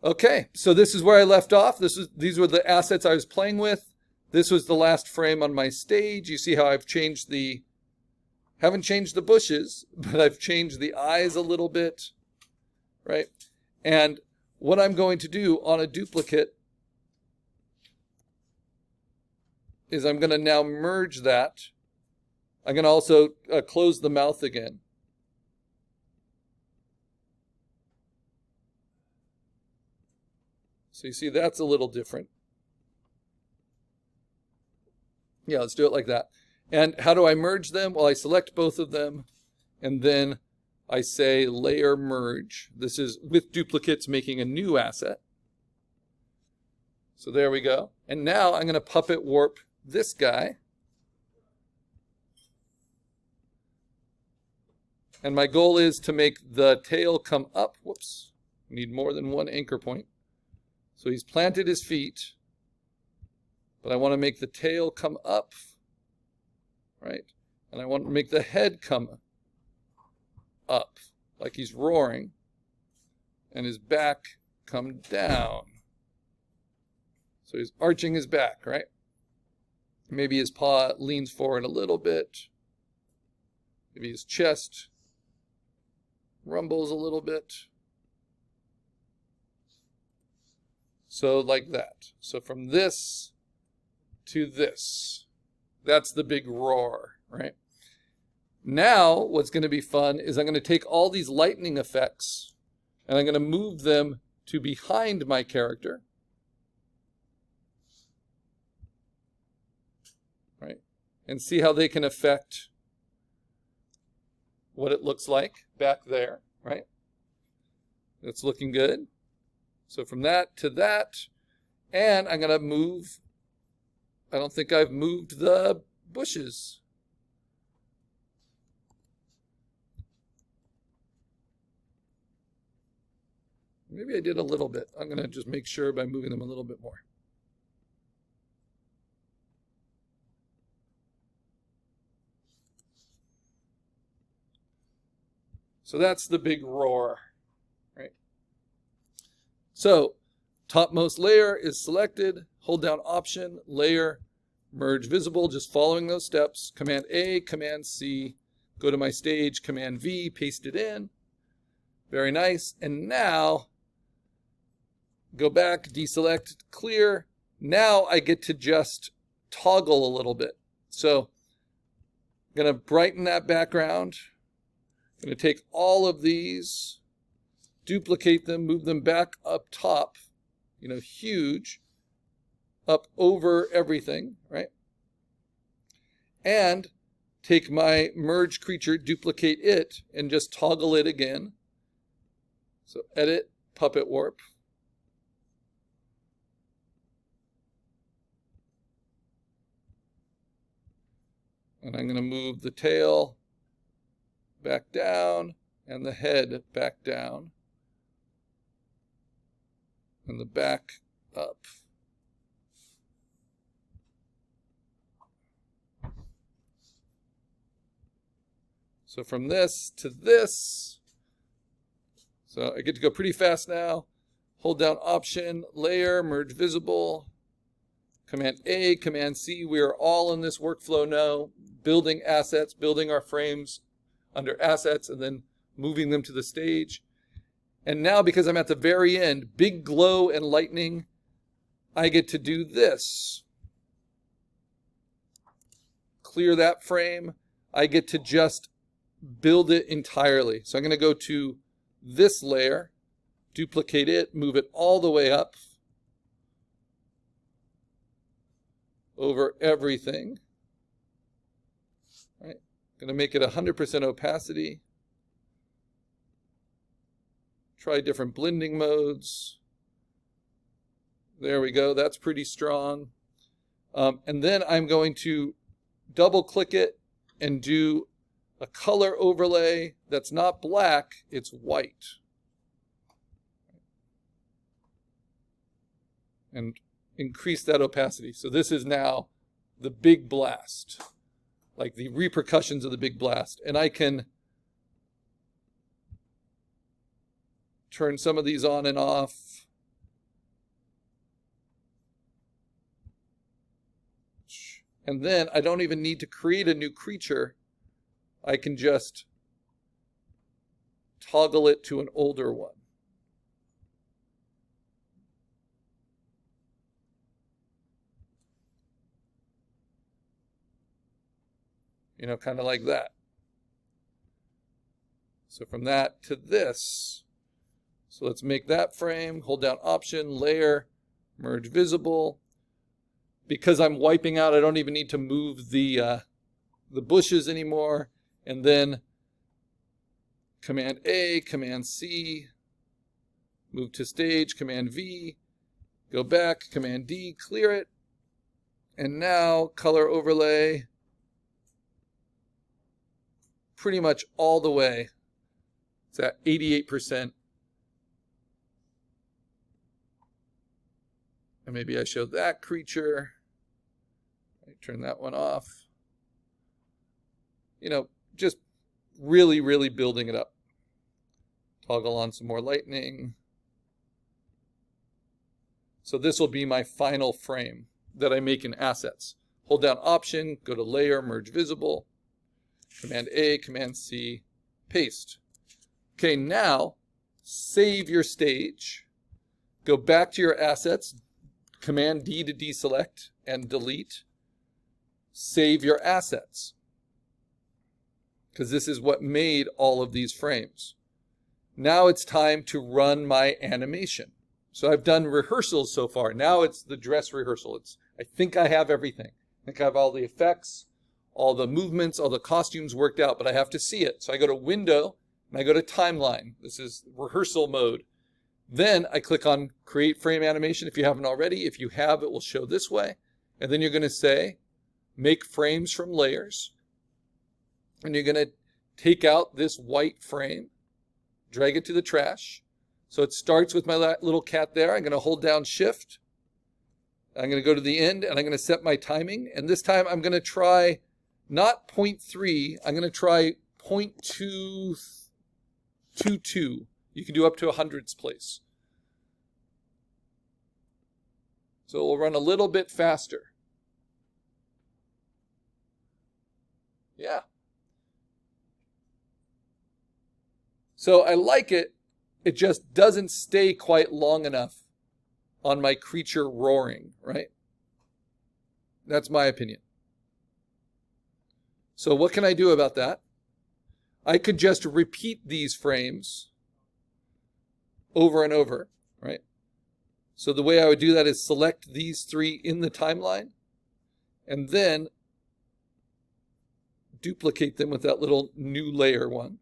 Okay, so this is where I left off. These were the assets I was playing with. This was the last frame on my stage. You see how I've changed haven't changed the bushes, but I've changed the eyes a little bit, right? And what I'm going to do on a duplicate is I'm going to now merge that. I'm going to also close the mouth again. So you see that's a little different. Yeah, let's do it like that. And how do I merge them? Well, I select both of them, and then I say layer merge. This is with duplicates making a new asset. So there we go. And now I'm going to puppet warp this guy. And my goal is to make the tail come up. Whoops, need more than one anchor point. So he's planted his feet, but I want to make the tail come up, right? And I want to make the head come up, like he's roaring, and his back come down. So he's arching his back, right? Maybe his paw leans forward a little bit. Maybe his chest rumbles a little bit. So like that. So from this to this, that's the big roar, right? Now what's going to be fun is I'm going to take all these lightning effects and I'm going to move them to behind my character, right? And see how they can affect what it looks like back there, right? That's looking good. So from that to that, and I'm going to move, I don't think I've moved the bushes. Maybe I did a little bit. I'm going to just make sure by moving them a little bit more. So that's the big roar, right? So topmost layer is selected, hold down Option, Layer, Merge Visible, just following those steps. Command A, Command C, go to my stage, Command V, paste it in. Very nice. And now go back, deselect, clear. Now I get to just toggle a little bit. So I'm going to brighten that background. I'm going to take all of these, duplicate them, move them back up top, huge, up over everything, right? And take my merge creature, duplicate it, and just toggle it again. So edit, puppet warp. And I'm going to move the tail back down and the head back down and the back up. So from this to this, so I get to go pretty fast now. Hold down Option, Layer, Merge Visible, Command A, Command C. We are all in this workflow now, building assets, building our frames under assets, and then moving them to the stage. And now, because I'm at the very end, big glow and lightning, I get to do this. Clear that frame. I get to just build it entirely. So I'm going to go to this layer, duplicate it, move it all the way up over everything. Right? Going to make it 100% opacity. Try different blending modes. There we go. That's pretty strong. And then I'm going to double click it and do a color overlay that's not black, it's white. And increase that opacity. So this is now the big blast, like the repercussions of the big blast. And I can turn some of these on and off. And then I don't even need to create a new creature. I can just toggle it to an older one. You know, kind of like that. So from that to this, so let's make that frame, hold down Option, Layer, Merge Visible. Because I'm wiping out, I don't even need to move the bushes anymore. And then Command A, Command C, move to stage, Command V, go back, Command D, clear it. And now color overlay pretty much all the way. It's at 88%. And maybe I show that creature. I turn that one off. You know, just really, really building it up. Toggle on some more lightning. So this will be my final frame that I make in assets. Hold down Option, go to Layer, Merge Visible. Command A, Command C, paste. Okay, now save your stage. Go back to your assets. Command D to deselect and delete. Save your assets. Because this is what made all of these frames. Now it's time to run my animation. So I've done rehearsals so far. Now it's the dress rehearsal. I think I have everything. I think I have all the effects, all the movements, all the costumes worked out, but I have to see it. So I go to Window and I go to Timeline. This is rehearsal mode. Then I click on Create Frame Animation if you haven't already. If you have, it will show this way. And then you're going to say, Make Frames from Layers. And you're going to take out this white frame, drag it to the trash. So it starts with my little cat there. I'm going to hold down Shift. I'm going to go to the end and I'm going to set my timing. And this time I'm going to try not 0.3, I'm going to try 0.222. You can do up to a hundredths place. So we'll run a little bit faster. Yeah. So I like it. It just doesn't stay quite long enough on my creature roaring, right? That's my opinion. So what can I do about that? I could just repeat these frames over and over, right? So the way I would do that is select these three in the timeline and then duplicate them with that little new layer one.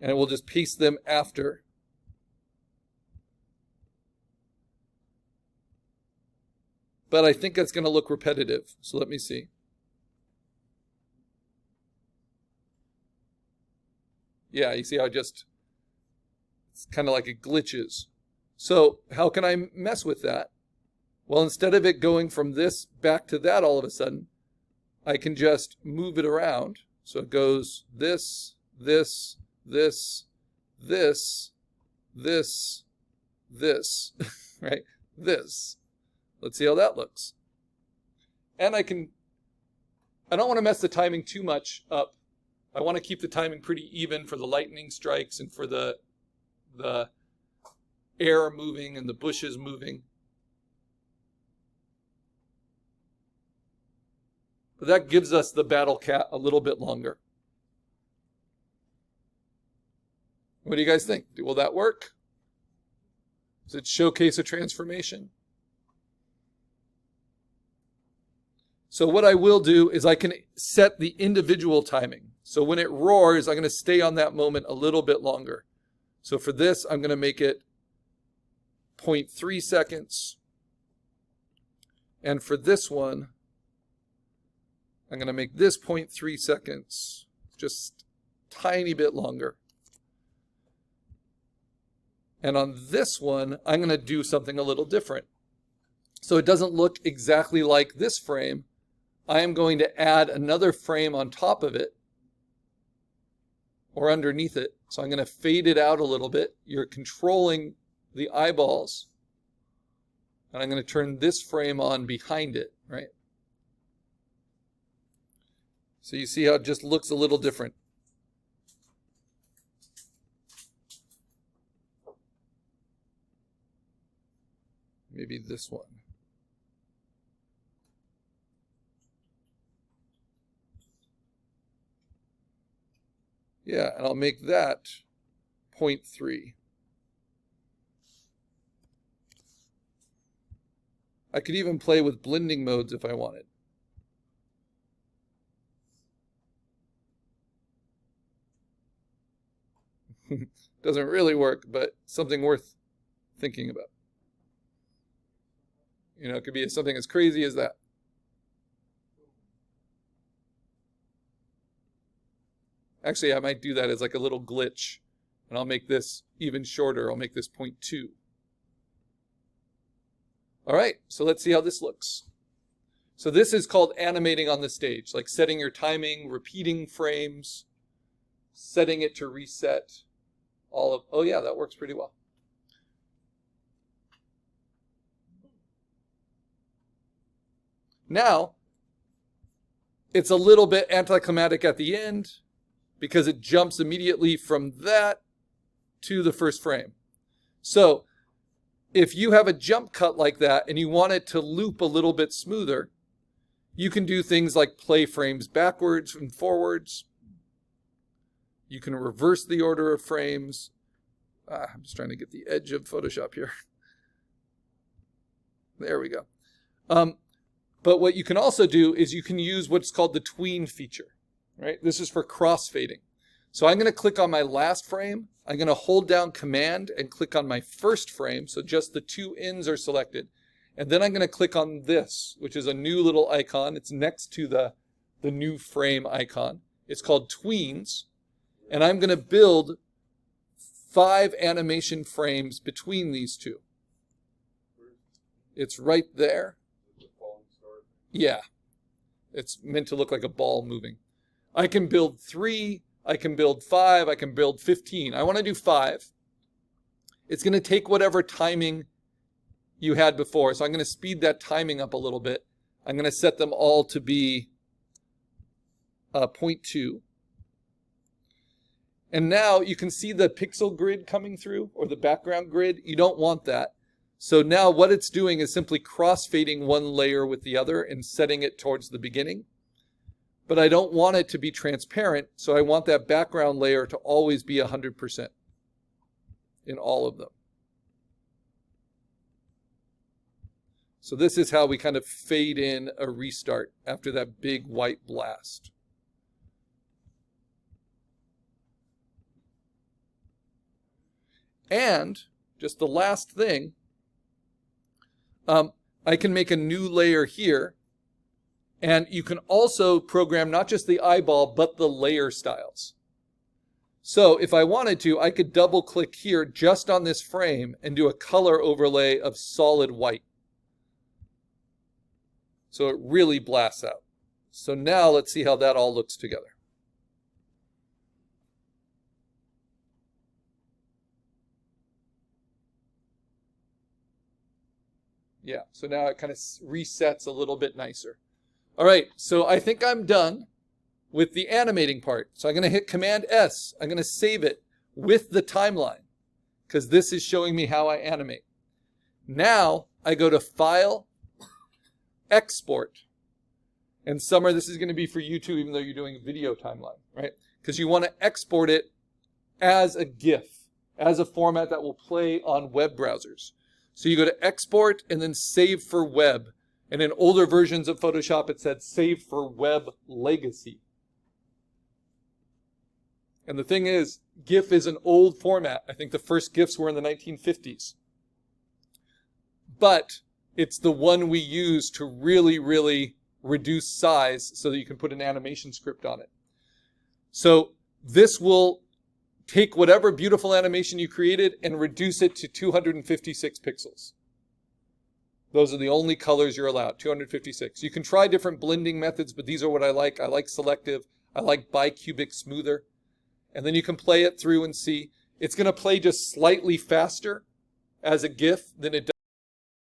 And we'll just paste them after. But I think that's going to look repetitive. So let me see. Yeah, you see how it's kind of like it glitches. So how can I mess with that? Well, instead of it going from this back to that all of a sudden, I can just move it around. So it goes this, this, this, this, this, this, right? This. Let's see how that looks. And I don't want to mess the timing too much up. I want to keep the timing pretty even for the lightning strikes and for the air moving and the bushes moving. But that gives us the battle cat a little bit longer. What do you guys think? Will that work? Does it showcase a transformation? So what I will do is I can set the individual timing. So when it roars, I'm going to stay on that moment a little bit longer. So for this, I'm going to make it 0.3 seconds. And for this one, I'm going to make this 0.3 seconds, just a tiny bit longer. And on this one, I'm going to do something a little different. So it doesn't look exactly like this frame. I am going to add another frame on top of it or underneath it. So I'm going to fade it out a little bit. You're controlling the eyeballs. And I'm going to turn this frame on behind it, right? So you see how it just looks a little different. Maybe this one. Yeah, and I'll make that 0.3. I could even play with blending modes if I wanted. Doesn't really work, but something worth thinking about. You know, it could be something as crazy as that. Actually, I might do that as like a little glitch, and I'll make this even shorter. I'll make this 0.2. All right, so let's see how this looks. So this is called animating on the stage, like setting your timing, repeating frames, setting it to reset. Oh yeah, that works pretty well. Now, it's a little bit anticlimactic at the end because it jumps immediately from that to the first frame. So if you have a jump cut like that and you want it to loop a little bit smoother, you can do things like play frames backwards and forwards. You can reverse the order of frames. I'm just trying to get the edge of Photoshop here. There we go. But what you can also do is you can use what's called the tween feature, right? This is for crossfading. So I'm going to click on my last frame. I'm going to hold down Command and click on my first frame. So just the two ends are selected. And then I'm going to click on this, which is a new little icon. It's next to the new frame icon. It's called tweens. And I'm going to build 5 animation frames between these two. It's right there. Yeah. It's meant to look like a ball moving. I can build 3, I can build 5, I can build 15. I want to do 5. It's going to take whatever timing you had before. So I'm going to speed that timing up a little bit. I'm going to set them all to be 0.2. And now you can see the pixel grid coming through, or the background grid. You don't want that. So now what it's doing is simply crossfading one layer with the other and setting it towards the beginning. But I don't want it to be transparent, so I want that background layer to always be 100% in all of them. So this is how we kind of fade in a restart after that big white blast. And just the last thing, I can make a new layer here, and you can also program not just the eyeball, but the layer styles. So if I wanted to, I could double click here just on this frame and do a color overlay of solid white. So it really blasts out. So now let's see how that all looks together. Yeah, so now it kind of resets a little bit nicer. All right, so I think I'm done with the animating part. So I'm going to hit Command S. I'm going to save it with the timeline because this is showing me how I animate. Now I go to File, Export. And Summer, this is going to be for you too, even though you're doing a video timeline, right? Because you want to export it as a GIF, as a format that will play on web browsers. So you go to Export and then Save for Web. And in older versions of Photoshop, it said Save for Web Legacy. And the thing is, GIF is an old format. I think the first GIFs were in the 1950s. But it's the one we use to really, really reduce size so that you can put an animation script on it. So this will take whatever beautiful animation you created and reduce it to 256 pixels. Those are the only colors you're allowed, 256. You can try different blending methods, but these are what I like. I like selective. I like bicubic smoother. And then you can play it through and see. It's going to play just slightly faster as a GIF than it does